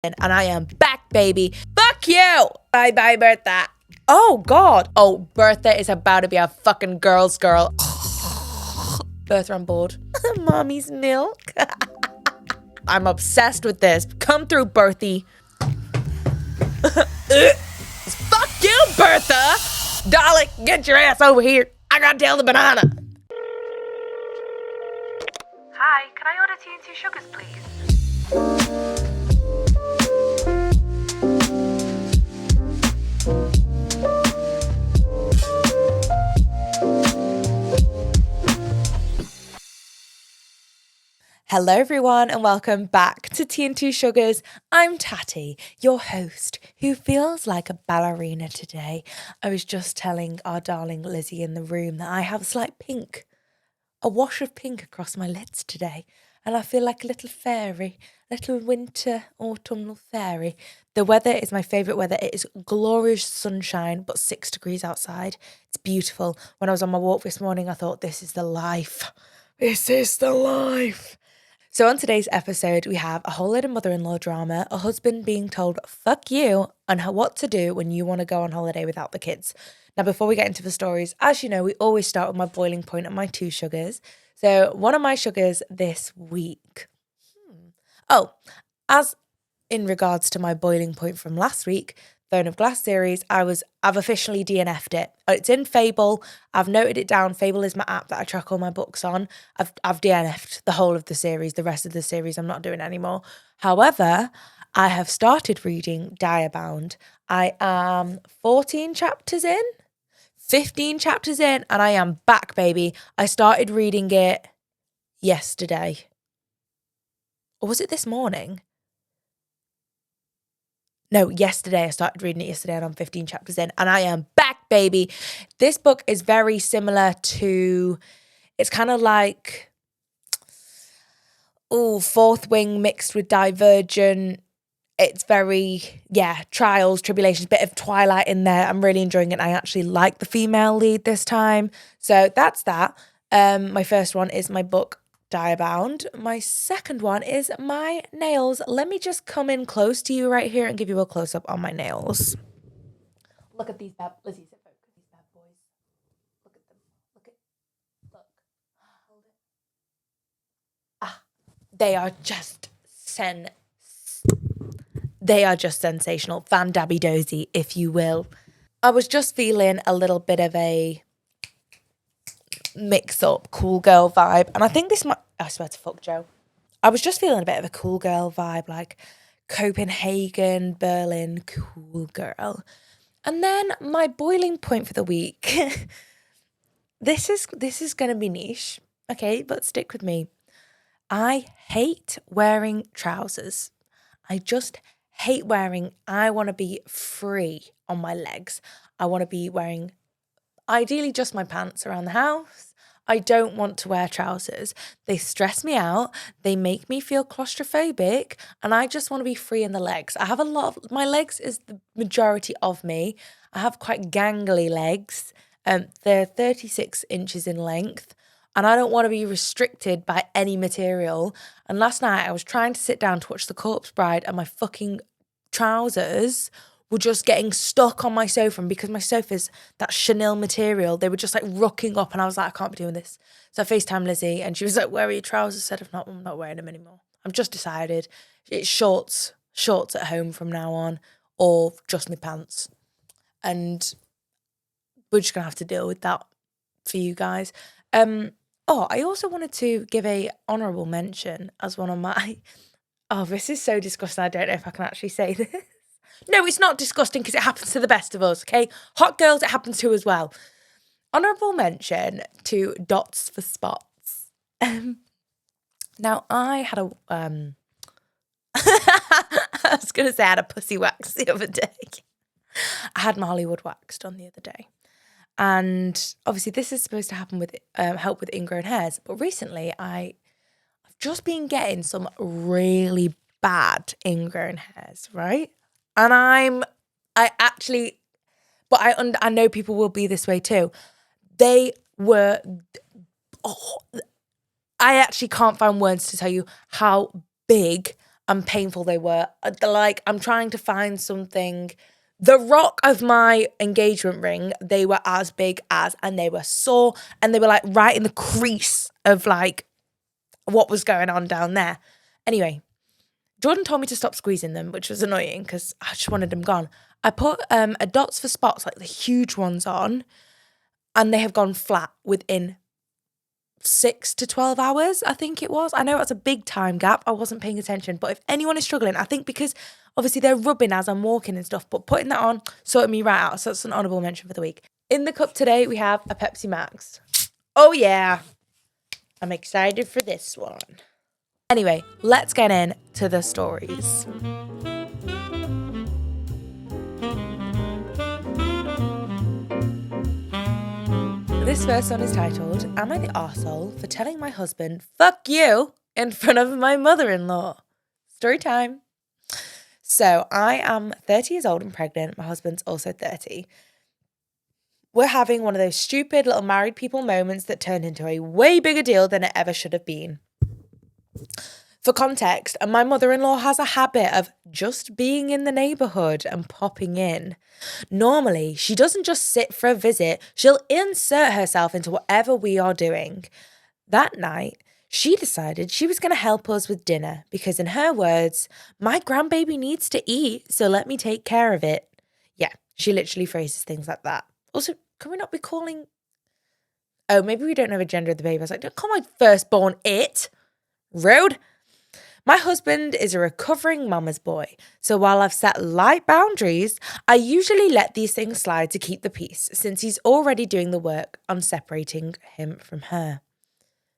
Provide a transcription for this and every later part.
and I am back, baby. Fuck you! Bye, Bertha. Oh, God. Oh, Bertha is about to be a fucking girl's girl. Bertha on board. Mommy's milk. I'm obsessed with this. Come through, Berthie. Fuck you, Bertha! Dolly, get your ass over here. I gotta tell the banana. Hi, can I order tea and 2 sugars, please? Hello, everyone, and welcome back to Tea and 2 Sugars. I'm Tatty, your host, who feels like a ballerina today. I was just telling our darling Lizzie in the room that I have a slight pink, a wash of pink across my lids today, and I feel like a little fairy, little winter autumnal fairy. The weather is my favourite weather. It is glorious sunshine, but 6 degrees outside. It's beautiful. When I was on my walk this morning, I thought, this is the life. This is the life. So on today's episode, we have a whole load of mother-in-law drama, a husband being told, fuck you, and what to do when you want to go on holiday without the kids. Now, before we get into the stories, as you know, we always start with my boiling point and my 2 sugars. So one of my sugars this week. Oh, as in regards to my boiling point from last week, Throne of Glass series, I've officially DNF'd it. It's in Fable. I've noted it down. Fable is my app that I track all my books on. I've DNF'd the whole of the series. The rest of the series I'm not doing anymore. However, I have started reading Diabound. I am 14 chapters in, 15 chapters in, and I am back, baby. I started reading it yesterday. Or was it this morning? No, yesterday. I started reading it yesterday and I'm 15 chapters in and I am back, baby. This book is very similar to, it's kind of like, Fourth Wing mixed with Divergent. It's very, trials, tribulations, bit of Twilight in there. I'm really enjoying it. I actually like the female lead this time. So that's that. My first one is my book, Diabound. My second one is my nails. Let me just come in close to you right here and give you a close-up on my nails. Look at these bad, Lizzie, sit focus, these bad boys. Look at them. Look. Hold it. They are just sensational. Van Dabby Dozy, if you will. I was just feeling a little bit of a mix up cool girl vibe, and I think this might, I swear to fuck Joe, I was just feeling a bit of a cool girl vibe, like Copenhagen, Berlin, cool girl. And then my boiling point for the week, this is gonna be niche, okay, but stick with me. I hate wearing trousers. I just hate wearing, I want to be free on my legs. I want to be wearing ideally just my pants around the house. I don't want to wear trousers. They stress me out. They make me feel claustrophobic. And I just want to be free in the legs. I have a lot of, my legs is the majority of me. I have quite gangly legs. They're 36 inches in length. And I don't want to be restricted by any material. And last night I was trying to sit down to watch The Corpse Bride and my fucking trousers were just getting stuck on my sofa, and because my sofa's that chenille material, they were just like rocking up, and I was like, I can't be doing this. So I FaceTimed Lizzie, and she was like, where are your trousers? I said, I'm not wearing them anymore. I've just decided it's shorts at home from now on, or just my pants. And we're just going to have to deal with that for you guys. I also wanted to give a honourable mention as one of my, this is so disgusting, I don't know if I can actually say this. No, it's not disgusting because it happens to the best of us, okay? Hot girls, it happens to as well. Honourable mention to Dots for Spots. Now, I had a... I was going to say I had a pussy wax the other day. I had my Hollywood waxed on the other day. And obviously this is supposed to happen with help with ingrown hairs. But recently, I've just been getting some really bad ingrown hairs, right? And I know people will be this way too. I actually can't find words to tell you how big and painful they were. Like, I'm trying to find something. The rock of my engagement ring, they were as big as, and they were sore, and they were like right in the crease of like what was going on down there. Anyway, Jordan told me to stop squeezing them, which was annoying because I just wanted them gone. I put a dots for spots, like the huge ones on, and they have gone flat within 6 to 12 hours, I think it was. I know that's a big time gap. I wasn't paying attention. But if anyone is struggling, I think because obviously they're rubbing as I'm walking and stuff, but putting that on sorted me right out. So that's an honourable mention for the week. In the cup today, we have a Pepsi Max. Oh yeah. I'm excited for this one. Anyway, let's get into the stories. This first one is titled, Am I the arsehole for telling my husband, fuck you, in front of my mother-in-law? Story time. So I am 30 years old and pregnant. My husband's also 30. We're having one of those stupid little married people moments that turned into a way bigger deal than it ever should have been. For context, my mother-in-law has a habit of just being in the neighbourhood and popping in. Normally, she doesn't just sit for a visit, she'll insert herself into whatever we are doing. That night, she decided she was going to help us with dinner because, in her words, my grandbaby needs to eat, so let me take care of it. Yeah, she literally phrases things like that. Also, can we not be calling... Oh, maybe we don't know the gender of the baby. I was like, don't call my firstborn it. Rude. My husband is a recovering mama's boy, so while I've set light boundaries, I usually let these things slide to keep the peace, since he's already doing the work on separating him from her.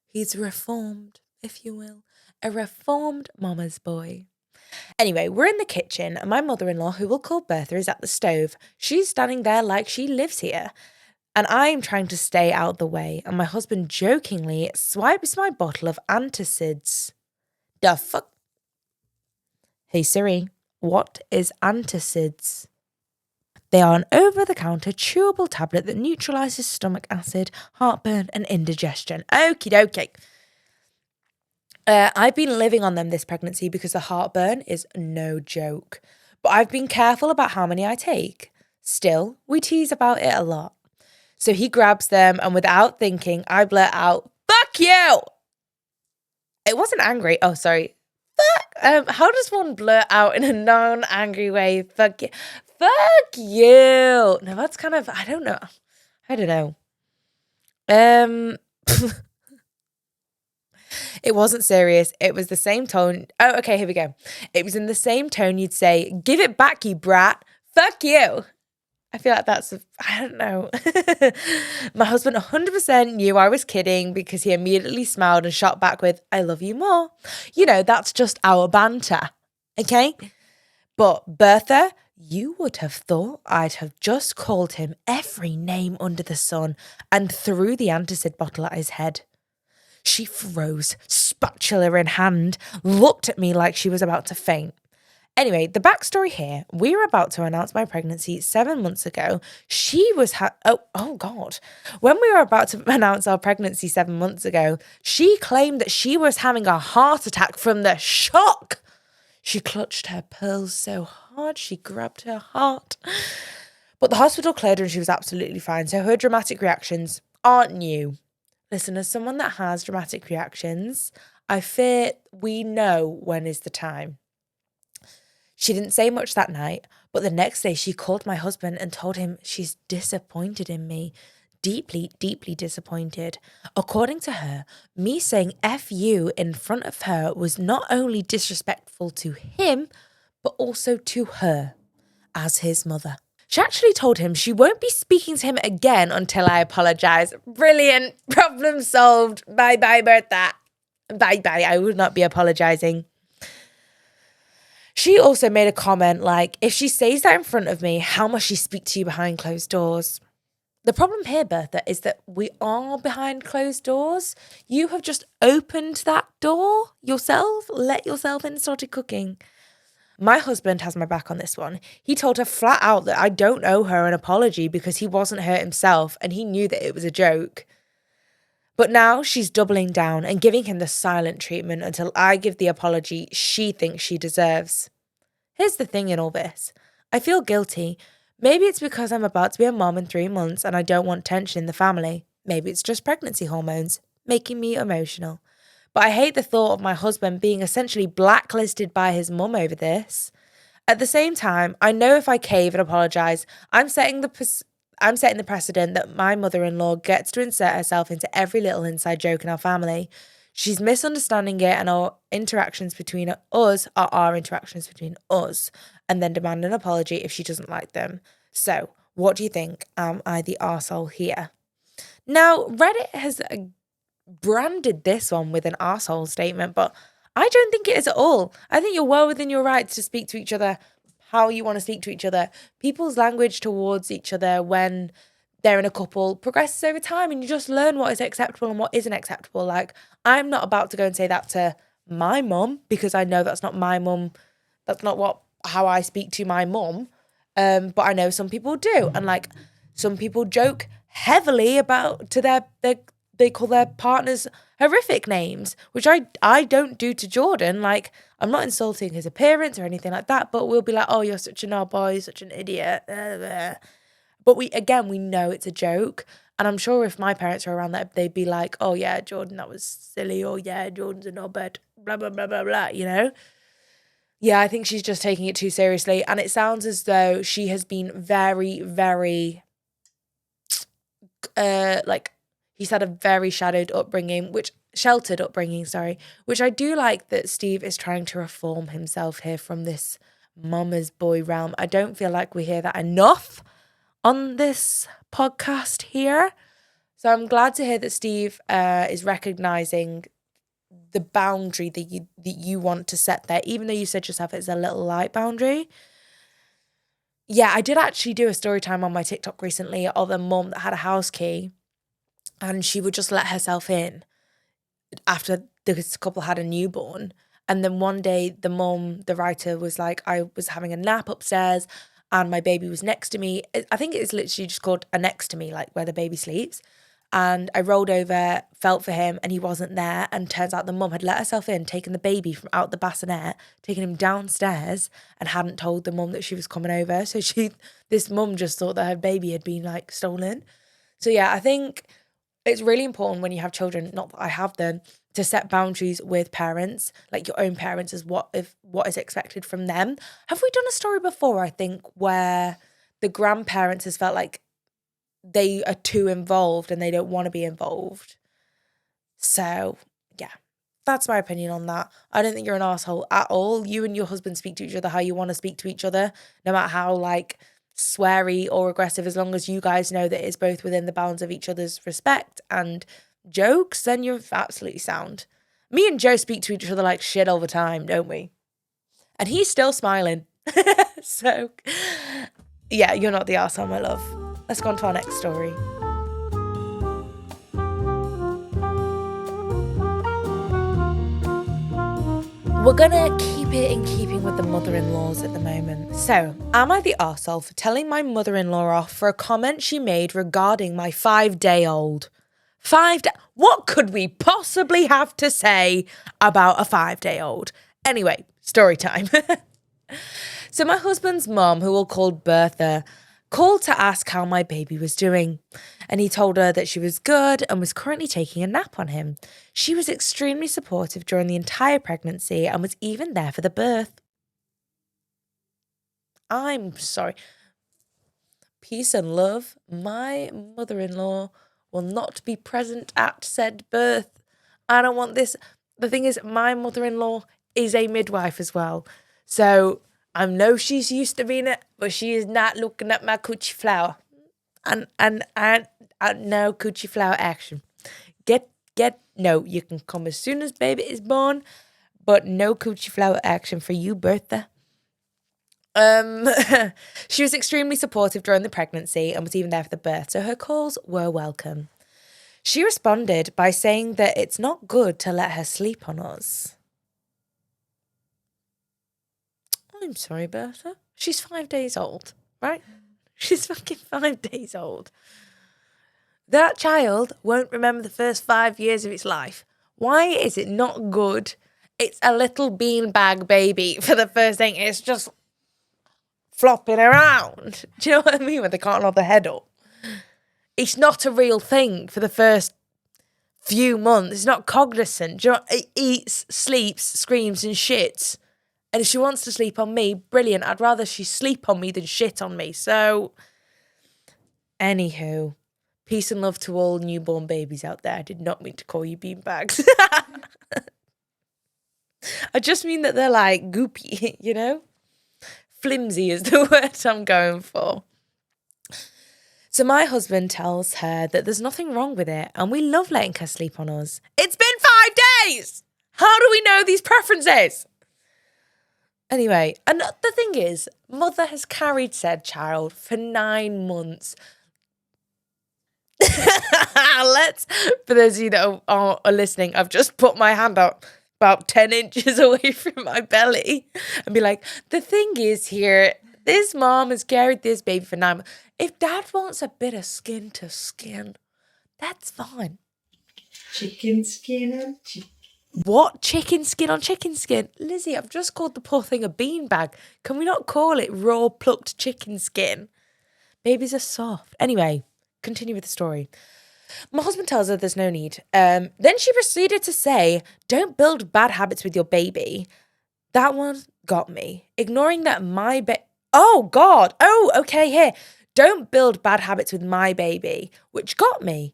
He's reformed, if you will, a reformed mama's boy. Anyway, we're in the kitchen, and my mother-in-law, who we'll call Bertha, is at the stove. She's standing there like she lives here, and I'm trying to stay out the way, and my husband jokingly swipes my bottle of antacids. The fuck? Hey Siri, what is antacids? They are an over-the-counter chewable tablet that neutralises stomach acid, heartburn and indigestion. Okie dokie. I've been living on them this pregnancy because the heartburn is no joke. But I've been careful about how many I take. Still, we tease about it a lot. So he grabs them and without thinking, I blurt out, fuck you! It wasn't angry. Oh, sorry. Fuck. How does one blurt out in a non-angry way? Fuck you. Fuck you. No, that's kind of, I don't know. It wasn't serious. It was the same tone. Oh, okay, here we go. It was in the same tone you'd say, give it back, you brat. Fuck you. I feel like that's, I don't know. My husband 100% knew I was kidding because he immediately smiled and shot back with, I love you more. You know, that's just our banter. Okay? But Bertha, you would have thought I'd have just called him every name under the sun and threw the antacid bottle at his head. She froze, spatula in hand, looked at me like she was about to faint. Anyway, the backstory here, we were about to announce my pregnancy 7 months ago. She was, oh God. When we were about to announce our pregnancy 7 months ago, she claimed that she was having a heart attack from the shock. She clutched her pearls so hard, she grabbed her heart. But the hospital cleared her and she was absolutely fine. So her dramatic reactions aren't new. Listen, as someone that has dramatic reactions, I fear we know when is the time. She didn't say much that night, but the next day she called my husband and told him she's disappointed in me. Deeply, deeply disappointed. According to her, me saying F you in front of her was not only disrespectful to him, but also to her as his mother. She actually told him she won't be speaking to him again until I apologise. Brilliant. Problem solved. Bye-bye, Bertha. Bye-bye. I would not be apologising. She also made a comment like, if she says that in front of me, how must she speak to you behind closed doors? The problem here, Bertha, is that we are behind closed doors. You have just opened that door yourself, let yourself in, started cooking. My husband has my back on this one. He told her flat out that I don't owe her an apology because he wasn't hurt himself and he knew that it was a joke. But now she's doubling down and giving him the silent treatment until I give the apology she thinks she deserves. Here's the thing in all this. I feel guilty. Maybe it's because I'm about to be a mom in 3 months and I don't want tension in the family. Maybe it's just pregnancy hormones making me emotional. But I hate the thought of my husband being essentially blacklisted by his mum over this. At the same time, I know if I cave and apologise, I'm setting the precedent that my mother-in-law gets to insert herself into every little inside joke in our family. She's misunderstanding it, and our interactions between us are our interactions between us, and then demand an apology if she doesn't like them. So, what do you think? Am I the arsehole here? Now, Reddit has branded this one with an arsehole statement, but I don't think it is at all. I think you're well within your rights to speak to each other how you want to speak to each other. People's language towards each other when they're in a couple progresses over time, and you just learn what is acceptable and what isn't acceptable. Like, I'm not about to go and say that to my mum because I know that's not my mum. That's not how I speak to my mum. But I know some people do, and like some people joke heavily about they call their partners horrific names, which I don't do to Jordan. Like, I'm not insulting his appearance or anything like that, but we'll be like, oh, you're such an old boy, such an idiot. But we know it's a joke. And I'm sure if my parents were around that, they'd be like, oh yeah, Jordan, that was silly. Or yeah, Jordan's a knobhead, blah, blah, blah, blah, blah, you know? Yeah, I think she's just taking it too seriously. And it sounds as though she has been very, very, he's had a very sheltered upbringing, which I do like that Steve is trying to reform himself here from this mama's boy realm. I don't feel like we hear that enough on this podcast here. So I'm glad to hear that Steve is recognizing the boundary that you want to set there, even though you said yourself it's a little light boundary. Yeah, I did actually do a story time on my TikTok recently of a mum that had a house key and she would just let herself in after this couple had a newborn. And then one day the writer was like, I was having a nap upstairs and my baby was next to me. I think it's literally just called a next to me, like where the baby sleeps. And I rolled over, felt for him, and he wasn't there. And turns out the mum had let herself in, taken the baby from out the bassinet, taken him downstairs, and hadn't told the mum that she was coming over. So this mum just thought that her baby had been like stolen. So yeah, I think it's really important when you have children, not that I have them, to set boundaries with parents, like your own parents, as what is expected from them. Have we done a story before, I think, where the grandparents has felt like they are too involved and they don't want to be involved? So yeah, that's my opinion on that. I don't think you're an asshole at all. You and your husband speak to each other how you want to speak to each other, no matter how like sweary or aggressive, as long as you guys know that it's both within the bounds of each other's respect and jokes, then you're absolutely sound. Me and Joe speak to each other like shit all the time, don't we? And he's still smiling. So yeah, you're not the arsehole, my love. Let's go on to our next story. We're gonna keep it in keeping with the mother-in-laws at the moment. So, am I the arsehole for telling my mother-in-law off for a comment she made regarding my 5-day-old? What could we possibly have to say about a 5-day-old? Anyway, story time. So my husband's mom, who we'll call Bertha, called to ask how my baby was doing. And he told her that she was good and was currently taking a nap on him. She was extremely supportive during the entire pregnancy and was even there for the birth. I'm sorry. Peace and love. My mother-in-law will not be present at said birth. I don't want this. The thing is, my mother-in-law is a midwife as well. So I know she's used to being it, but she is not looking at my coochie flower. And no coochie flower action. No, you can come as soon as baby is born, but no coochie flower action for you, Bertha. She was extremely supportive during the pregnancy and was even there for the birth, so her calls were welcome. She responded by saying that it's not good to let her sleep on us. I'm sorry, Bertha. She's 5 days old, right? She's fucking 5 days old. That child won't remember the first 5 years of its life. Why is it not good? It's a little beanbag baby for the first thing. It's just flopping around. Do you know what I mean? When they can't hold their head up. It's not a real thing for the first few months. It's not cognizant. Do you know, it eats, sleeps, screams and shits. And if she wants to sleep on me, brilliant. I'd rather she sleep on me than shit on me. So, anywho, peace and love to all newborn babies out there. I did not mean to call you beanbags. I just mean that they're like goopy, you know? Flimsy is the word I'm going for. So my husband tells her that there's nothing wrong with it and we love letting her sleep on us. It's been 5 days! How do we know these preferences? Anyway, and the thing is, mother has carried said child for 9 months. For those of you that are listening, I've just put my hand up about 10 inches away from my belly and be like, the thing is here, this mom has carried this baby for 9 months. If dad wants a bit of skin to skin, that's fine. Chicken skin on chicken. What? Chicken skin on chicken skin? Lizzie, I've just called the poor thing a beanbag. Can we not call it raw plucked chicken skin? Babies are soft. Anyway, continue with the story. My husband tells her there's no need. Then she proceeded to say, don't build bad habits with your baby. That one got me. Ignoring that oh, God. Oh, okay, here. Don't build bad habits with my baby, which got me.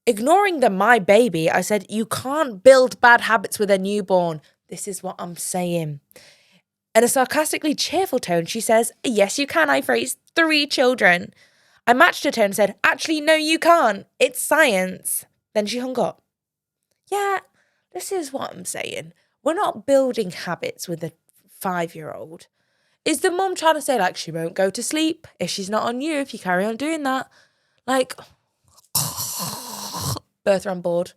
Ignoring the my baby, I said, you can't build bad habits with a newborn. This is what I'm saying. In a sarcastically cheerful tone, she says, yes, you can. I've raised 3 children. I matched her tone and said, actually, no, you can't. It's science. Then she hung up. Yeah, this is what I'm saying. We're not building habits with a 5-year-old. Is the mum trying to say, like, she won't go to sleep if she's not on you, if you carry on doing that? Like, birther on board.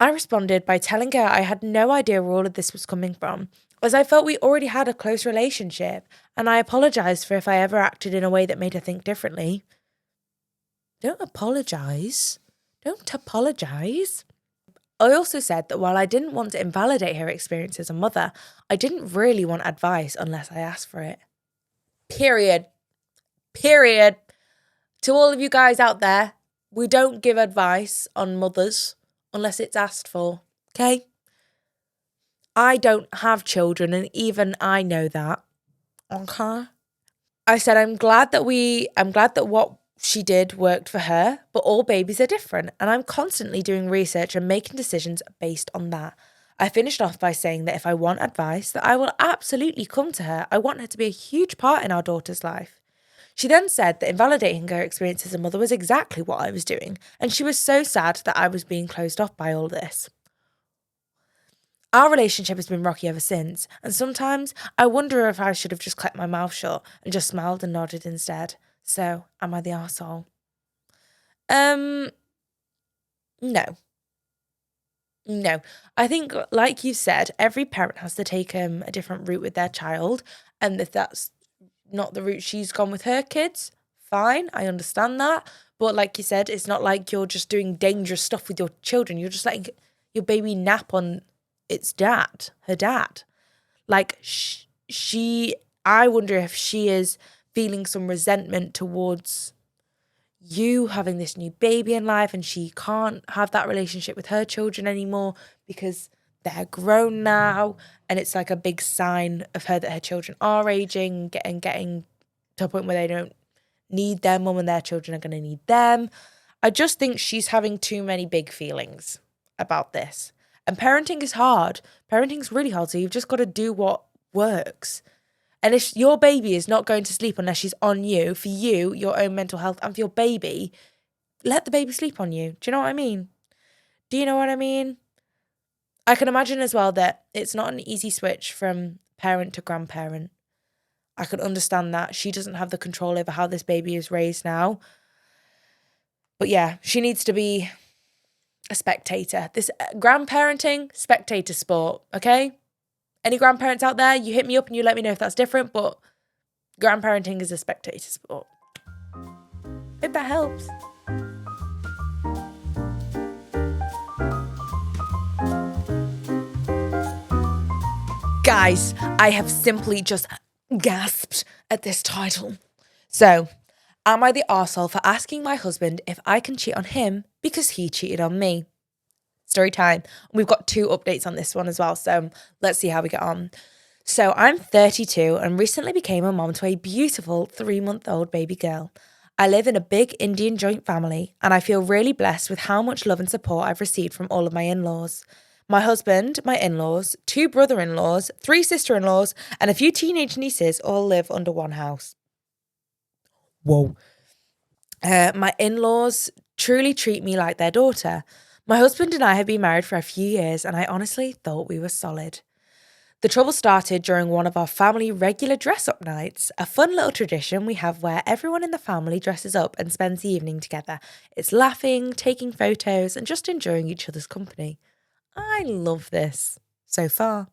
I responded by telling her I had no idea where all of this was coming from, as I felt we already had a close relationship, and I apologised for if I ever acted in a way that made her think differently. Don't apologise. Don't apologise. I also said that while I didn't want to invalidate her experience as a mother, I didn't really want advice unless I asked for it. Period. Period. To all of you guys out there, we don't give advice on mothers unless it's asked for, okay? I don't have children and even I know that, okay? I said I'm glad that what she did worked for her, but all babies are different and I'm constantly doing research and making decisions based on that. I finished off by saying that if I want advice, that I will absolutely come to her. I want her to be a huge part in our daughter's life. She then said that invalidating her experience as a mother was exactly what I was doing, and she was so sad that I was being closed off by all this. Our relationship has been rocky ever since, and sometimes I wonder if I should have just kept my mouth shut and just smiled and nodded instead. So, am I the arsehole? No. No. I think, like you said, every parent has to take a different route with their child, and if that's not the route she's gone with her kids, fine, I understand that. But like you said, it's not like you're just doing dangerous stuff with your children. You're just letting your baby nap on its dad, her dad. Like I wonder if she is feeling some resentment towards you having this new baby in life and she can't have that relationship with her children anymore because they're grown now, and it's like a big sign of her that her children are aging and getting to a point where they don't need their mum and their children are going to need them. I just think she's having too many big feelings about this. And parenting is hard. Parenting's really hard, so you've just got to do what works. And if your baby is not going to sleep unless she's on you, for you, your own mental health, and for your baby, let the baby sleep on you. Do you know what I mean? Do you know what I mean? I can imagine as well that it's not an easy switch from parent to grandparent. I can understand that. She doesn't have the control over how this baby is raised now. But yeah, she needs to be a spectator. This grandparenting, spectator sport, okay? Any grandparents out there, you hit me up and you let me know if that's different, but grandparenting is a spectator sport. Hope that helps. Guys, I have simply just gasped at this title. So, am I the arsehole for asking my husband if I can cheat on him because he cheated on me? Story time. We've got 2 updates on this one as well, so let's see how we get on. So I'm 32 and recently became a mom to a beautiful 3-month-old baby girl. I live in a big Indian joint family and I feel really blessed with how much love and support I've received from all of my in-laws. My husband, my in-laws, 2 brother-in-laws, 3 sister-in-laws, and a few teenage nieces all live under one house. Whoa. My in-laws truly treat me like their daughter. My husband and I have been married for a few years and I honestly thought we were solid. The trouble started during one of our family regular dress-up nights, a fun little tradition we have where everyone in the family dresses up and spends the evening together. It's laughing, taking photos, and just enjoying each other's company. I love this so far.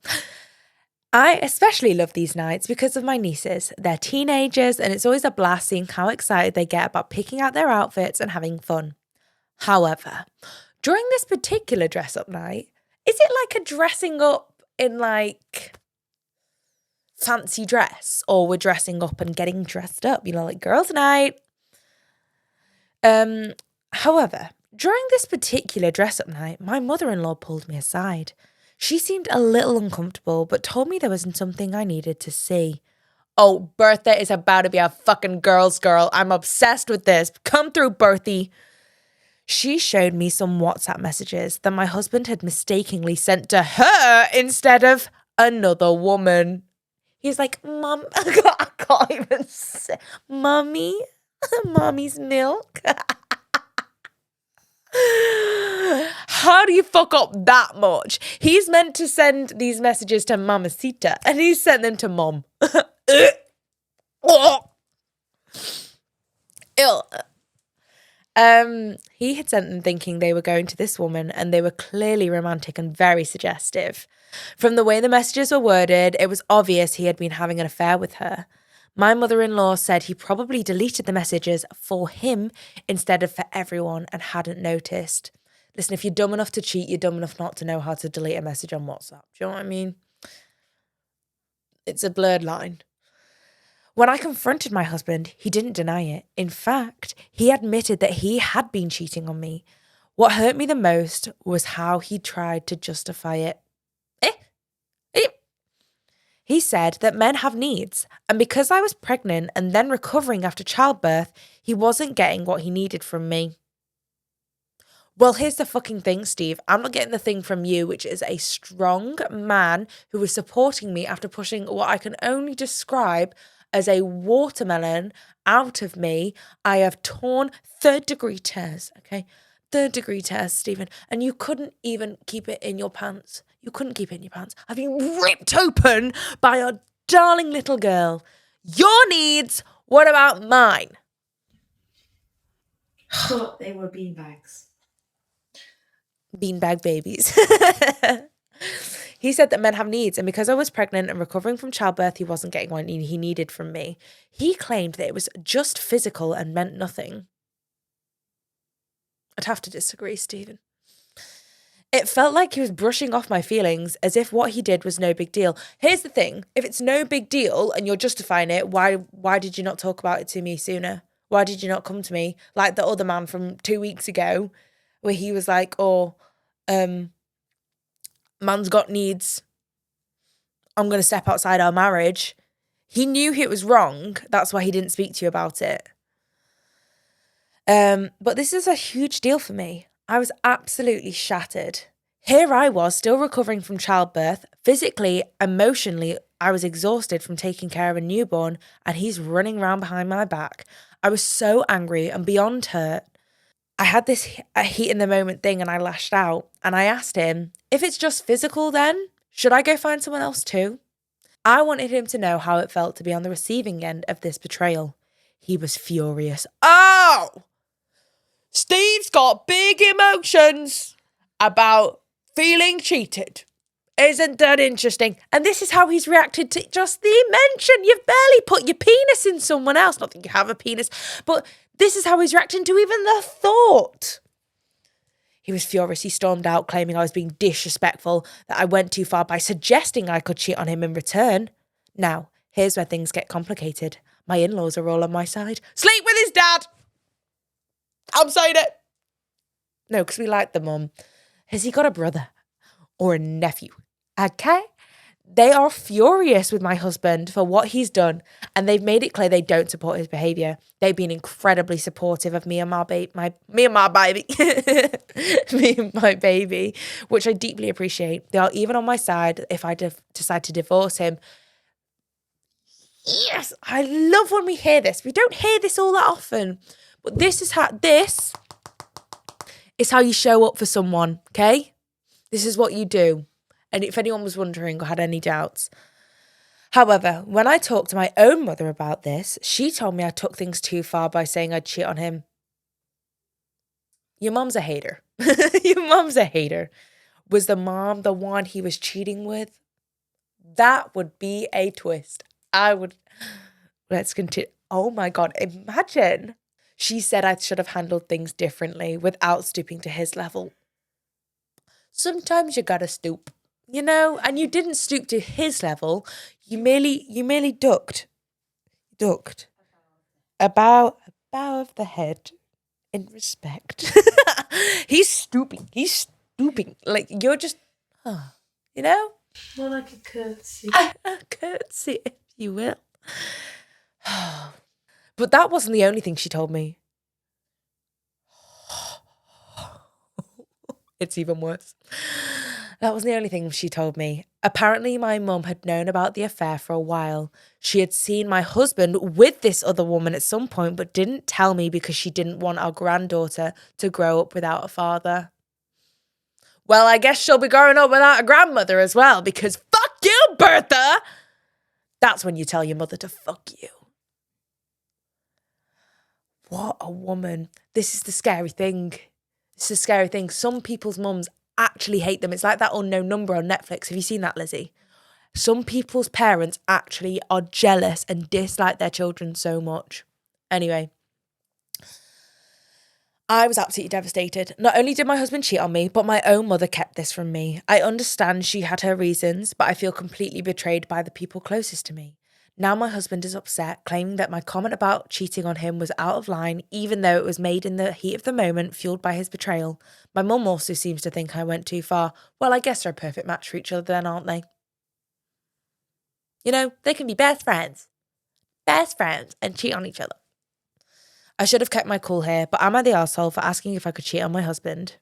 I especially love these nights because of my nieces. They're teenagers and it's always a blast seeing how excited they get about picking out their outfits and having fun. However, during this particular dress-up night, is it like a dressing up in like fancy dress, or we're dressing up and getting dressed up, like girls' night? However, during this particular dress-up night, my mother-in-law pulled me aside. She seemed a little uncomfortable, but told me there wasn't something I needed to see. Oh, Bertha is about to be a fucking girl's girl. I'm obsessed with this. Come through, Berthie. She showed me some WhatsApp messages that my husband had mistakenly sent to her instead of another woman. He's like, Mom, I can't even say, Mommy, Mommy's milk. How do you fuck up that much? He's meant to send these messages to Mamacita and he sent them to Mom. Ew. He had sent them thinking they were going to this woman and they were clearly romantic and very suggestive. From the way the messages were worded, it was obvious he had been having an affair with her. My mother-in-law said he probably deleted the messages for him instead of for everyone and hadn't noticed. Listen, if you're dumb enough to cheat, you're dumb enough not to know how to delete a message on WhatsApp. Do you know what I mean? It's a blurred line. When I confronted my husband, he didn't deny it. In fact, he admitted that he had been cheating on me. What hurt me the most was how he tried to justify it. He said that men have needs, and because I was pregnant and then recovering after childbirth, he wasn't getting what he needed from me. Well, here's the fucking thing, Steve. I'm not getting the thing from you, which is a strong man who is supporting me after pushing what I can only describe as a watermelon out of me. I have torn 3rd-degree tears, okay? 3rd-degree tears, Stephen. And you couldn't even keep it in your pants. You couldn't keep it in your pants. I've been ripped open by a darling little girl. Your needs, what about mine? Thought they were beanbags. Beanbag babies. He said that men have needs, and because I was pregnant and recovering from childbirth, he wasn't getting what he needed from me. He claimed that it was just physical and meant nothing. I'd have to disagree, Stephen. It felt like he was brushing off my feelings as if what he did was no big deal. Here's the thing. If it's no big deal and you're justifying it, why did you not talk about it to me sooner? Why did you not come to me like the other man from 2 weeks ago where he was like, man's got needs. I'm going to step outside our marriage. He knew it was wrong. That's why he didn't speak to you about it. But this is a huge deal for me. I was absolutely shattered. Here I was, still recovering from childbirth. Physically, emotionally, I was exhausted from taking care of a newborn, and he's running around behind my back. I was so angry and beyond hurt. I had this heat in the moment thing and I lashed out. And I asked him, if it's just physical then, should I go find someone else too? I wanted him to know how it felt to be on the receiving end of this betrayal. He was furious. Oh! Steve's got big emotions about feeling cheated. Isn't that interesting? And this is how he's reacted to just the mention. You've barely put your penis in someone else. Not that you have a penis, but this is how he's reacting to even the thought. He was furious. He stormed out, claiming I was being disrespectful, that I went too far by suggesting I could cheat on him in return. Now, here's where things get complicated. My in-laws are all on my side. Sleep with his dad! I'm saying it! No, because we like the mum. Has he got a brother or a nephew? Okay? They are furious with my husband for what he's done, and they've made it clear they don't support his behaviour. They've been incredibly supportive of me and my baby, me and my baby, which I deeply appreciate. They are even on my side if I decide to divorce him. Yes, I love when we hear this. We don't hear this all that often, but this is how you show up for someone. Okay, this is what you do. And if anyone was wondering or had any doubts. However, when I talked to my own mother about this, she told me I took things too far by saying I'd cheat on him. Your mum's a hater. Your mum's a hater. Was the mom the one he was cheating with? That would be a twist. Let's continue. Oh my God, imagine. She said I should have handled things differently without stooping to his level. Sometimes you gotta stoop. You know, and you didn't stoop to his level. You merely ducked. A bow of the head in respect. He's stooping. Like you're just, you know? More like a curtsy. A curtsy, if you will. But that wasn't the only thing she told me. It's even worse. That wasn't the only thing she told me. Apparently, my mum had known about the affair for a while. She had seen my husband with this other woman at some point, but didn't tell me because she didn't want our granddaughter to grow up without a father. Well, I guess she'll be growing up without a grandmother as well, because fuck you, Bertha! That's when you tell your mother to fuck you. What a woman. This is the scary thing. Some people's mums actually hate them. It's like that Unknown Number on Netflix. Have you seen that, Lizzie? Some people's parents actually are jealous and dislike their children so much. Anyway, I was absolutely devastated. Not only did my husband cheat on me, but my own mother kept this from me. I understand she had her reasons, but I feel completely betrayed by the people closest to me. Now my husband is upset, claiming that my comment about cheating on him was out of line, even though it was made in the heat of the moment, fueled by his betrayal. My mum also seems to think I went too far. Well, I guess they're a perfect match for each other then, aren't they? You know, they can be best friends, and cheat on each other. I should have kept my cool here, but am I the arsehole for asking if I could cheat on my husband?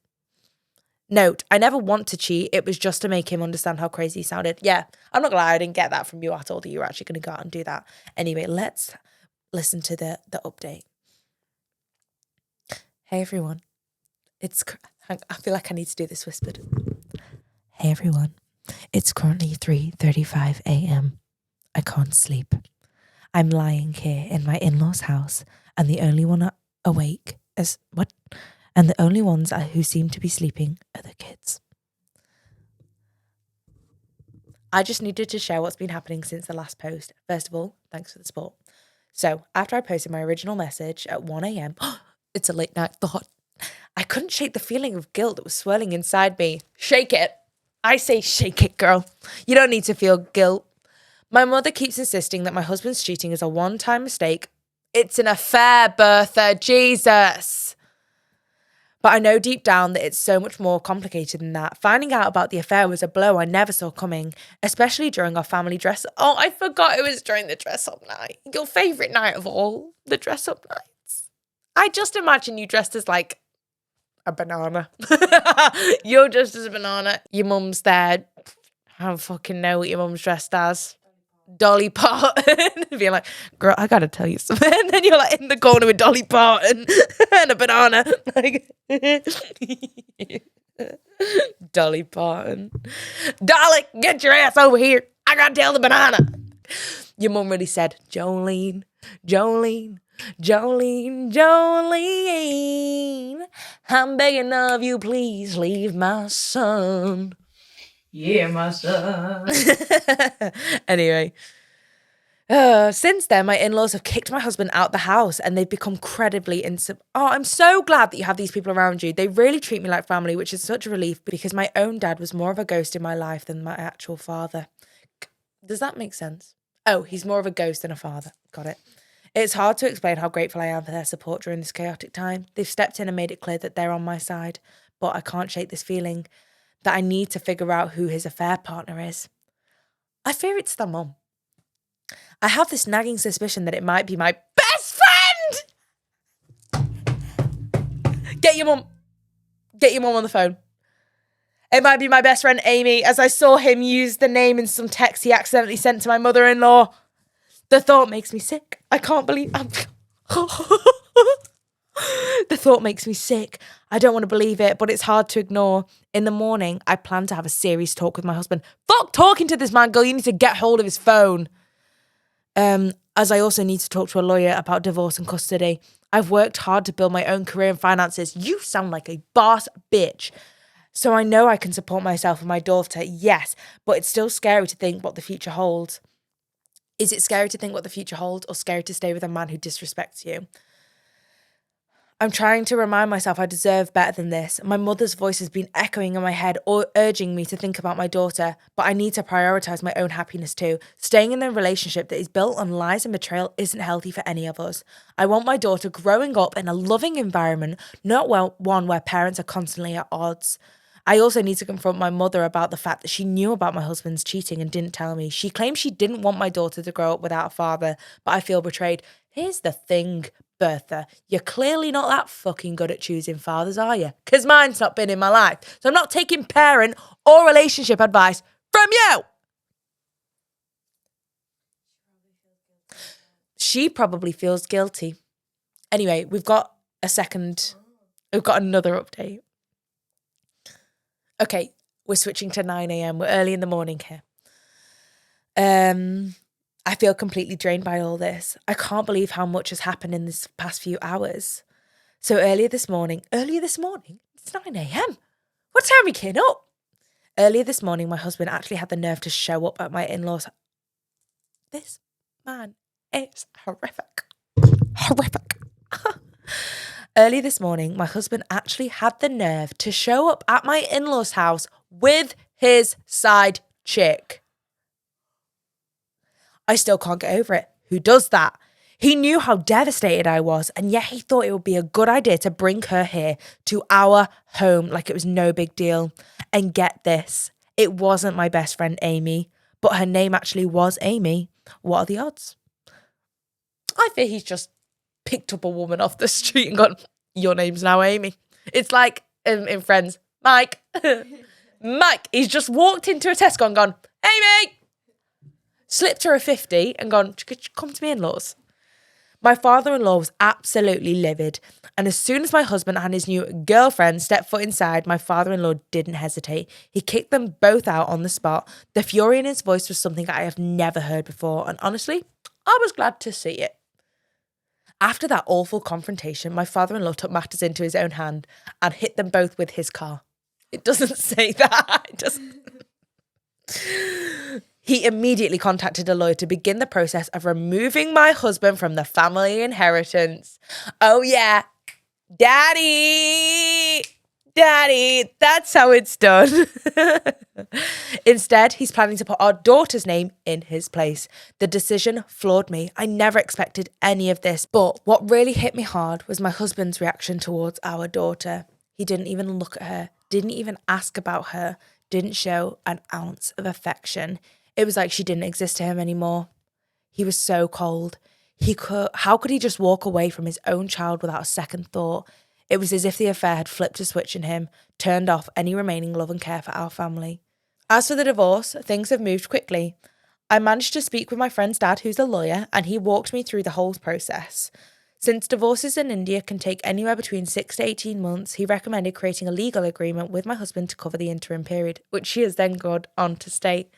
Note, I never want to cheat. It was just to make him understand how crazy he sounded. Yeah, I'm not gonna lie, I didn't get that from you at all, that you were actually going to go out and do that. Anyway, let's listen to the update. Hey, everyone. I feel like I need to do this whispered. Hey, everyone. It's currently 3:35 a.m. I can't sleep. I'm lying here in my in-laws' house, and the only one awake is... What? And the only ones who seem to be sleeping are the kids. I just needed to share what's been happening since the last post. First of all, thanks for the support. So, after I posted my original message at 1 a.m, it's a late night thought, I couldn't shake the feeling of guilt that was swirling inside me. Shake it. I say shake it, girl. You don't need to feel guilt. My mother keeps insisting that my husband's cheating is a one-time mistake. It's an affair, Bertha. Jesus. But I know deep down that it's so much more complicated than that. Finding out about the affair was a blow I never saw coming, especially during our family dress. Oh, I forgot it was during the dress-up night. Your favourite night of all, the dress-up nights. I just imagine you dressed as like a banana. You're dressed as a banana. Your mum's there. I don't fucking know what your mum's dressed as. Dolly Parton. Being like, girl, I gotta tell you something. And then you're like in the corner with Dolly Parton and a banana. Like, Dolly Parton. Dolly, get your ass over here. I gotta tell the banana. Your mum really said, Jolene, Jolene, Jolene, Jolene, I'm begging of you, please leave my son. Yeah, my son. Anyway, Since then, my in-laws have kicked my husband out the house and they've become incredibly I'm so glad that you have these people around you. They really treat me like family, which is such a relief because my own dad was more of a ghost in my life than my actual father. Does that make sense? Oh, he's more of a ghost than a father. Got it. It's hard to explain how grateful I am for their support during this chaotic time. They've stepped in and made it clear that they're on my side, but I can't shake this feeling that I need to figure out who his affair partner is. I fear it's the mum. I have this nagging suspicion that it might be my best friend! Get your mum on the phone. It might be my best friend Amy, as I saw him use the name in some text he accidentally sent to my mother-in-law. The thought makes me sick. I can't believe The thought makes me sick. I don't want to believe it, but it's hard to ignore. In the morning, I plan to have a serious talk with my husband. Fuck talking to this man, girl. You need to get hold of his phone. As I also need to talk to a lawyer about divorce and custody. I've worked hard to build my own career and finances. You sound like a boss bitch. So I know I can support myself and my daughter, yes, but it's still scary to think what the future holds. Is it scary to think what the future holds or scary to stay with a man who disrespects you? I'm trying to remind myself I deserve better than this. My mother's voice has been echoing in my head or urging me to think about my daughter, but I need to prioritise my own happiness too. Staying in a relationship that is built on lies and betrayal isn't healthy for any of us. I want my daughter growing up in a loving environment, not one where parents are constantly at odds. I also need to confront my mother about the fact that she knew about my husband's cheating and didn't tell me. She claims she didn't want my daughter to grow up without a father, but I feel betrayed. Here's the thing, Bertha, you're clearly not that fucking good at choosing fathers, are you? Because mine's not been in my life. So I'm not taking parent or relationship advice from you. She probably feels guilty. Anyway, we've got another update. Okay, we're switching to 9 a.m. We're early in the morning here. I feel completely drained by all this. I can't believe how much has happened in this past few hours. So earlier this morning, it's 9 a.m. What time are we getting up? Earlier this morning, my husband actually had the nerve to show up at my in-laws. This man is horrific. Horrific. Early this morning, my husband actually had the nerve to show up at my in-laws' house with his side chick. I still can't get over it. Who does that? He knew how devastated I was, and yet he thought it would be a good idea to bring her here to our home like it was no big deal. And get this, it wasn't my best friend Amy, but her name actually was Amy. What are the odds? I fear he's just picked up a woman off the street and gone, your name's now Amy. It's like in Friends, Mike. Mike, he's just walked into a Tesco and gone, Amy! Slipped her a 50 and gone, come to me in-laws. My father-in-law was absolutely livid. And as soon as my husband and his new girlfriend stepped foot inside, my father-in-law didn't hesitate. He kicked them both out on the spot. The fury in his voice was something I have never heard before. And honestly, I was glad to see it. After that awful confrontation, my father-in-law took matters into his own hand and hit them both with his car. It doesn't say that. It doesn't. He immediately contacted a lawyer to begin the process of removing my husband from the family inheritance. Oh yeah, Daddy, that's how it's done. Instead, he's planning to put our daughter's name in his place. The decision floored me. I never expected any of this. But what really hit me hard was my husband's reaction towards our daughter. He didn't even look at her, didn't even ask about her, didn't show an ounce of affection. It was like she didn't exist to him anymore. He was so cold. How could he just walk away from his own child without a second thought? It was as if the affair had flipped a switch in him, turned off any remaining love and care for our family. As for the divorce, things have moved quickly. I managed to speak with my friend's dad, who's a lawyer, and he walked me through the whole process. Since divorces in India can take anywhere between 6 to 18 months, he recommended creating a legal agreement with my husband to cover the interim period, which he has then gone on to state.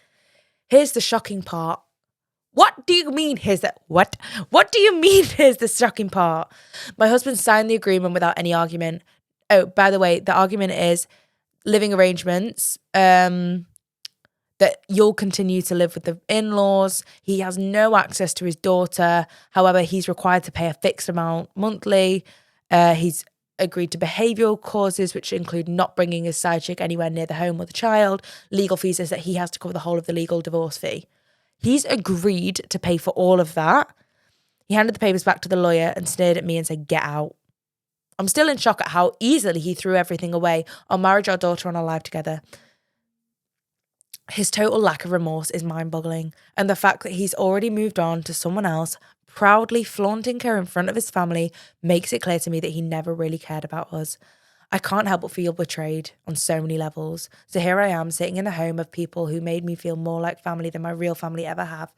Here's the shocking part. What do you mean here's the what? What do you mean here's the shocking part? My husband signed the agreement without any argument. Oh, by the way, the argument is living arrangements. that you'll continue to live with the in-laws. He has no access to his daughter. However, he's required to pay a fixed amount monthly. He's agreed to behavioural causes, which include not bringing his side chick anywhere near the home or the child. Legal fees is that he has to cover the whole of the legal divorce fee. He's agreed to pay for all of that. He handed the papers back to the lawyer and sneered at me and said, "Get out." I'm still in shock at how easily he threw everything away, our marriage, our daughter, and our life together. His total lack of remorse is mind-boggling, and the fact that he's already moved on to someone else, proudly flaunting her in front of his family, makes it clear to me that he never really cared about us. I can't help but feel betrayed on so many levels. So here I am, sitting in the home of people who made me feel more like family than my real family ever have.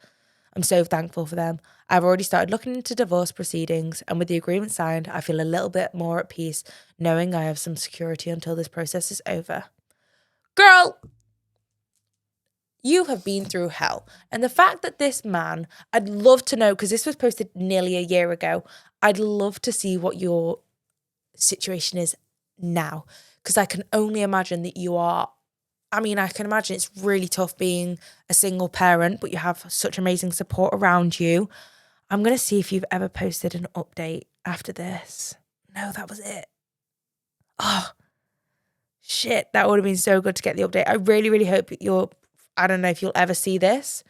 I'm so thankful for them. I've already started looking into divorce proceedings, and with the agreement signed, I feel a little bit more at peace, knowing I have some security until this process is over. Girl! You have been through hell. And the fact that this man, I'd love to know, because this was posted nearly a year ago, I'd love to see what your situation is now. Because I can only imagine that you are, I can imagine it's really tough being a single parent, but you have such amazing support around you. I'm going to see if you've ever posted an update after this. No, that was it. Oh, shit. That would have been so good to get the update. I really, really hope I don't know if you'll ever see this,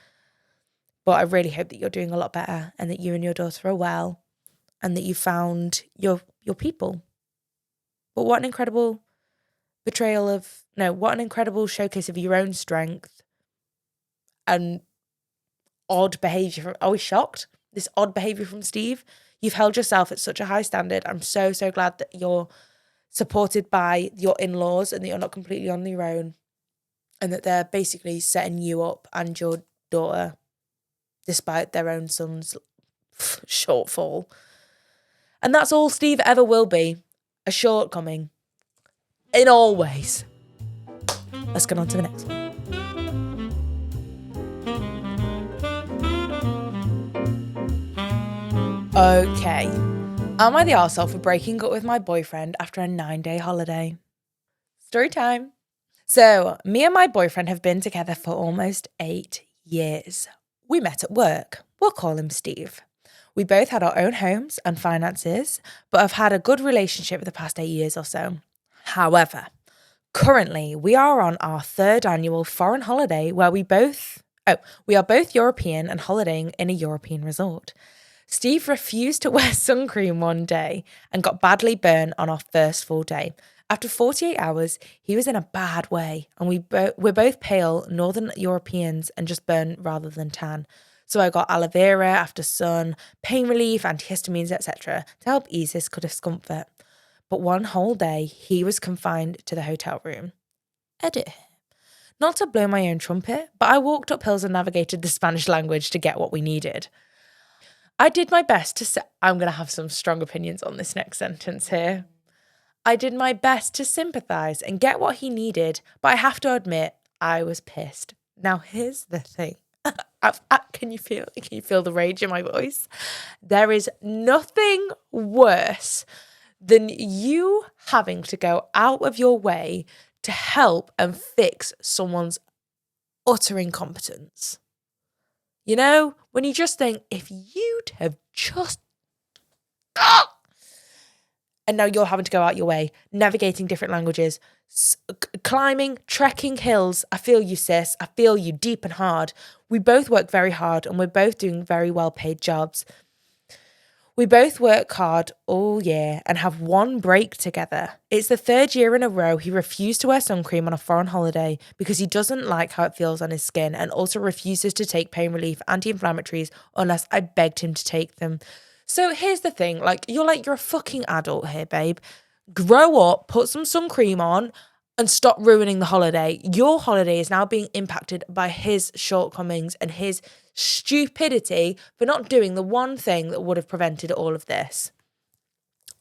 but I really hope that you're doing a lot better and that you and your daughter are well and that you found your people. But what an incredible what an incredible showcase of your own strength and odd behaviour. Are we shocked? This odd behaviour from Steve. You've held yourself at such a high standard. I'm so, so glad that you're supported by your in-laws and that you're not completely on your own. And that they're basically setting you up and your daughter, despite their own son's shortfall. And that's all Steve ever will be, a shortcoming. In all ways. Let's get on to the next one. Okay. Am I the arsehole for breaking up with my boyfriend after a 9-day holiday? Story time. So, me and my boyfriend have been together for almost 8 years. We met at work. We'll call him Steve. We both had our own homes and finances, but have had a good relationship for the past 8 years or so. However, currently we are on our 3rd annual foreign holiday where we are both European and holidaying in a European resort. Steve refused to wear sun cream one day and got badly burned on our first full day. After 48 hours, he was in a bad way, and we're both pale Northern Europeans and just burn rather than tan. So I got aloe vera after sun, pain relief, antihistamines, etc. to help ease his discomfort. But one whole day, he was confined to the hotel room. Edit here. Not to blow my own trumpet, but I walked up hills and navigated the Spanish language to get what we needed. I did my best to I'm going to have some strong opinions on this next sentence here. I did my best to sympathise and get what he needed, but I have to admit, I was pissed. Now, here's the thing. Can you feel the rage in my voice? There is nothing worse than you having to go out of your way to help and fix someone's utter incompetence. You know, when you just think, if you'd have just... And now you're having to go out your way, navigating different languages, climbing, trekking hills. I feel you, sis. I feel you deep and hard. We both work very hard and we're both doing very well paid jobs. We both work hard all year and have one break together. It's the 3rd year in a row he refused to wear sun cream on a foreign holiday because he doesn't like how it feels on his skin and also refuses to take pain relief, anti-inflammatories, unless I begged him to take them. So here's the thing, you're a fucking adult here, babe. Grow up, put some sun cream on and stop ruining the holiday. Your holiday is now being impacted by his shortcomings and his stupidity for not doing the one thing that would have prevented all of this.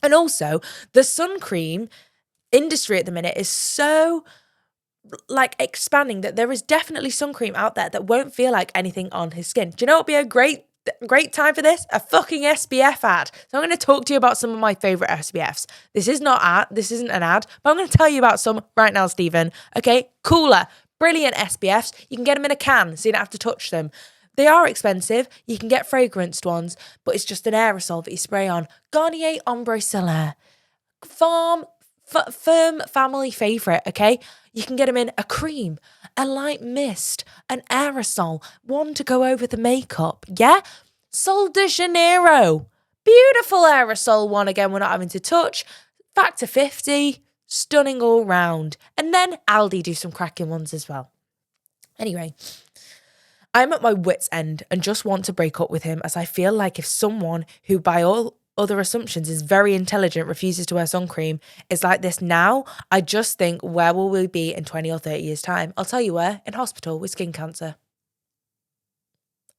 And also, the sun cream industry at the minute is so expanding that there is definitely sun cream out there that won't feel like anything on his skin. Do you know what would be a great time for this? A fucking SPF ad. So I'm going to talk to you about some of my favourite SPFs. This isn't an ad, but I'm going to tell you about some right now, Stephen. Okay, Cooler, Brilliant SPFs. You can get them in a can so you don't have to touch them. They are expensive. You can get fragranced ones, but it's just an aerosol that you spray on. Garnier Ombre Solaire. Firm family favourite, okay? You can get them in a cream, a light mist, an aerosol, one to go over the makeup, yeah? Sol de Janeiro. Beautiful aerosol one, again, we're not having to touch. Factor 50, stunning all round. And then Aldi do some cracking ones as well. Anyway, I'm at my wit's end and just want to break up with him, as I feel like if someone who by all other assumptions is very intelligent refuses to wear sun cream is like this now, I just think, where will we be in 20 or 30 years time? I'll tell you where, in hospital with skin cancer.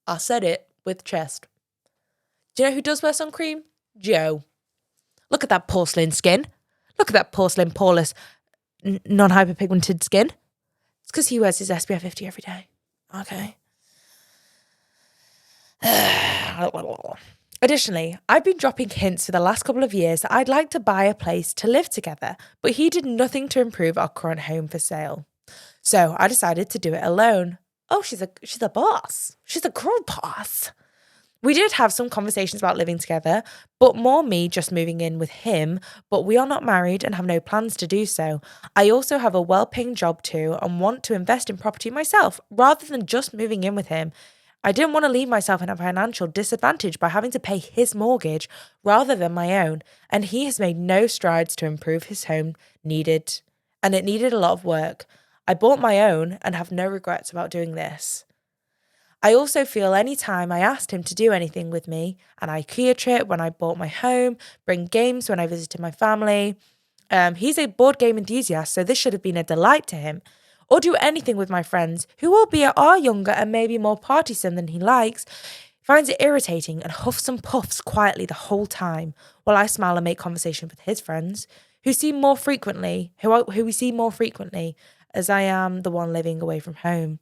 I said it with chest. Do you know who does wear sun cream? Joe. Look at that porcelain skin. Look at that porcelain poreless non-hyperpigmented skin. It's because he wears his SPF 50 every day. Okay. Additionally, I've been dropping hints for the last couple of years that I'd like to buy a place to live together, but he did nothing to improve our current home for sale. So I decided to do it alone. Oh, she's a boss. She's a girl boss. We did have some conversations about living together, but more me just moving in with him, but we are not married and have no plans to do so. I also have a well-paying job too and want to invest in property myself rather than just moving in with him. I didn't want to leave myself in a financial disadvantage by having to pay his mortgage rather than my own, and he has made no strides to improve his home and it needed a lot of work. I bought my own and have no regrets about doing this. I also feel any time I asked him to do anything with me, an IKEA trip when I bought my home, bring games when I visited my family. He's a board game enthusiast, so this should have been a delight to him. Or do anything with my friends, who albeit are younger and maybe more partysome than he likes, finds it irritating and huffs and puffs quietly the whole time, while I smile and make conversation with his friends, who we see more frequently, as I am the one living away from home.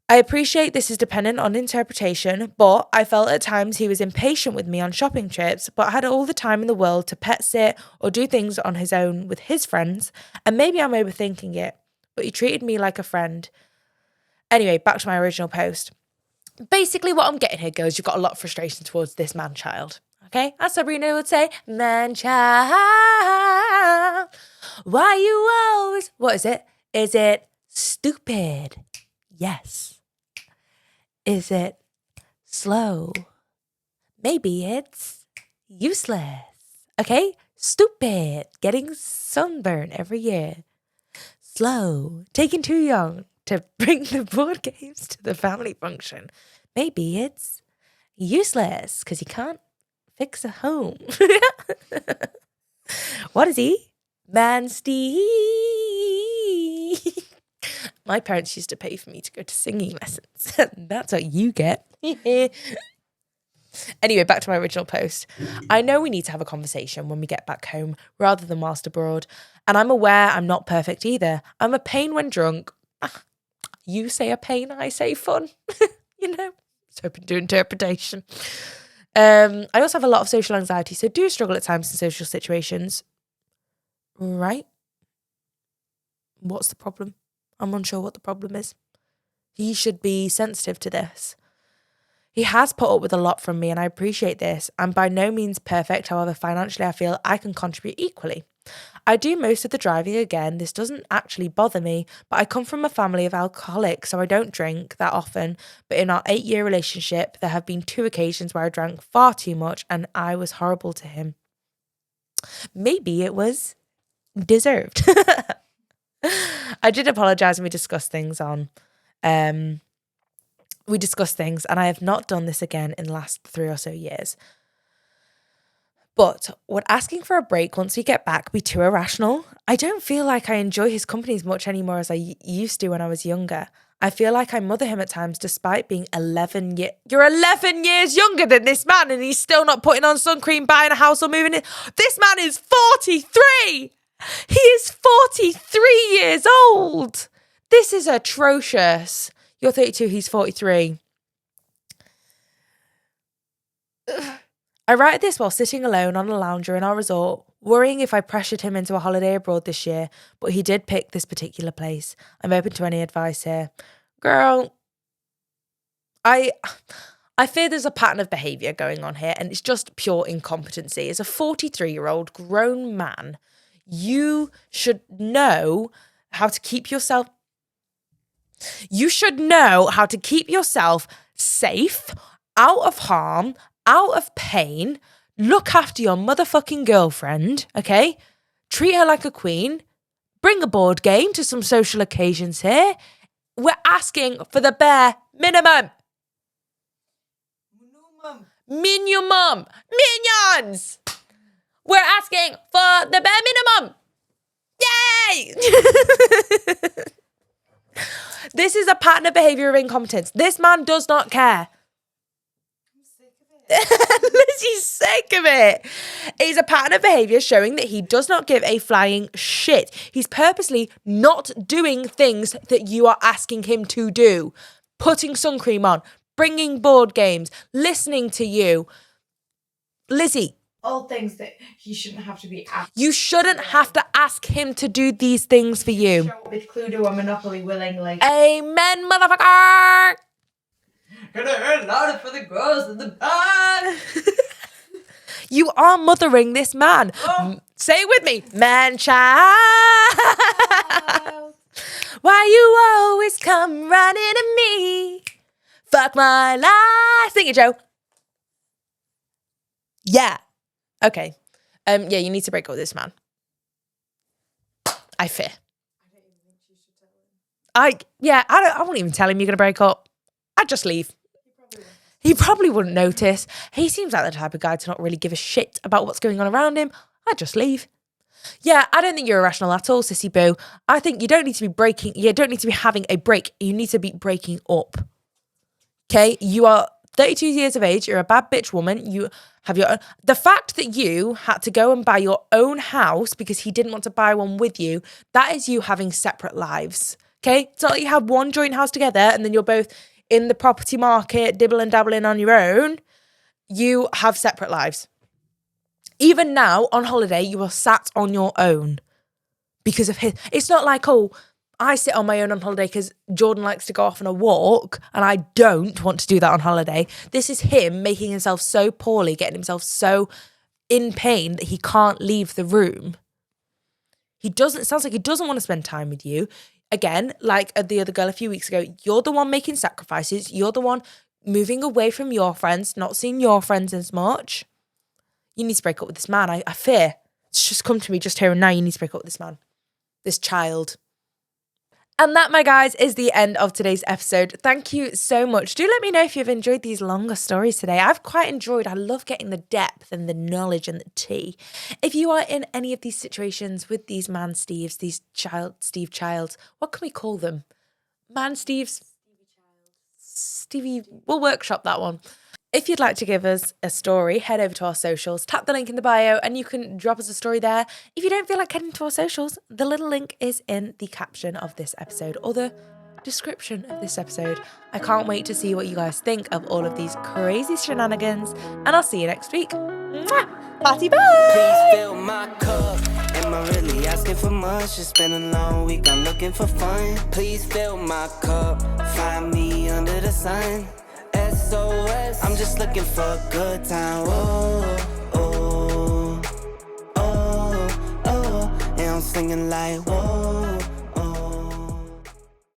I appreciate this is dependent on interpretation, but I felt at times he was impatient with me on shopping trips, but had all the time in the world to pet sit or do things on his own with his friends, and maybe I'm overthinking it, but he treated me like a friend. Anyway, back to my original post. Basically what I'm getting here, girls, you've got a lot of frustration towards this man-child. Okay? As Sabrina would say, man-child. Why you always... What is it? Is it stupid? Yes. Is it slow? Maybe it's useless. Okay? Stupid. Getting sunburn every year. Slow. Taking too young to bring the board games to the family function. Maybe it's useless because he can't fix a home. What is he? Man Steve. My parents used to pay for me to go to singing lessons. That's what you get. Anyway, back to my original post. I know we need to have a conversation when we get back home rather than whilst abroad. And I'm aware I'm not perfect either. I'm a pain when drunk. You say a pain, I say fun. You know, it's open to interpretation. I also have a lot of social anxiety, so do struggle at times in social situations. Right? What's the problem? I'm unsure what the problem is. He should be sensitive to this. He has put up with a lot from me and I appreciate this. I'm by no means perfect, however, financially I feel I can contribute equally. I do most of the driving again. This doesn't actually bother me, but I come from a family of alcoholics, so I don't drink that often. But in our 8-year relationship, there have been 2 occasions where I drank far too much and I was horrible to him. Maybe it was deserved. I did apologise and we discussed things and I have not done this again in the last 3 or so years. But would asking for a break once we get back be too irrational? I don't feel like I enjoy his company as much anymore as I used to when I was younger. I feel like I mother him at times despite being 11 years... You're 11 years younger than this man and he's still not putting on sun cream, buying a house or moving in. This man is 43! He is 43 years old! This is atrocious. You're 32, he's 43. I write this while sitting alone on a lounger in our resort, worrying if I pressured him into a holiday abroad this year, but he did pick this particular place. I'm open to any advice here. Girl, I fear there's a pattern of behaviour going on here, and it's just pure incompetency. As a 43-year-old grown man, you should know how to keep yourself... You should know how to keep yourself safe, out of harm, out of pain. Look after your motherfucking girlfriend, okay? Treat her like a queen. Bring a board game to some social occasions here. We're asking for the bare minimum. Minimum. Minions. We're asking for the bare minimum. Yay! This is a pattern of behaviour of incompetence. This man does not care. I'm sick of it. He's sick of it. It's a pattern of behaviour showing that he does not give a flying shit. He's purposely not doing things that you are asking him to do. Putting sun cream on, bringing board games, listening to you. Lizzie. All things that you shouldn't have to be asked. You shouldn't have to ask him to do these things for you. Show up with Cluedo and Monopoly willingly. Amen, motherfucker! Gonna earn louder for the girls in the band. You are mothering this man. Oh. Say it with me. Man child. Why you always come running to me? Fuck my life. Sing it, Joe. Yeah. Okay. Yeah, you need to break up with this man. I fear. I won't even tell him you're going to break up. I'd just leave. He probably wouldn't notice. He seems like the type of guy to not really give a shit about what's going on around him. I'd just leave. Yeah, I don't think you're irrational at all, sissy boo. I think you don't need to be having a break. You need to be breaking up. Okay? You are 32 years of age. You're a bad bitch woman. You have your own. The fact that you had to go and buy your own house because he didn't want to buy one with you, that is you having separate lives. Okay? It's not like you have one joint house together and then you're both in the property market, dibble and dabbling on your own. You have separate lives. Even now, on holiday, you are sat on your own because of his. It's not like, oh, I sit on my own on holiday because Jordan likes to go off on a walk and I don't want to do that on holiday. This is him making himself so poorly, getting himself so in pain that he can't leave the room. It sounds like he doesn't want to spend time with you. Again, like the other girl a few weeks ago, you're the one making sacrifices. You're the one moving away from your friends, not seeing your friends as much. You need to break up with this man. I fear. It's just come to me just here and now. You need to break up with this man. This child. And that, my guys, is the end of today's episode. Thank you so much. Do let me know if you've enjoyed these longer stories today. I've quite enjoyed. I love getting the depth and the knowledge and the tea. If you are in any of these situations with these man Steves, these Steve Childs, what can we call them? Man Steves? Stevie, we'll workshop that one. If you'd like to give us a story, head over to our socials, tap the link in the bio, and you can drop us a story there. If you don't feel like heading to our socials, the little link is in the caption of this episode or the description of this episode. I can't wait to see what you guys think of all of these crazy shenanigans, and I'll see you next week. Mwah! Party bye! Please fill my cup. Am I really asking for much? It's been a long week, I'm looking for fun. Please fill my cup. Find me under the sun. SOS, I'm just looking for a good time. Oh, oh, oh, oh, and I'm singing like, whoa.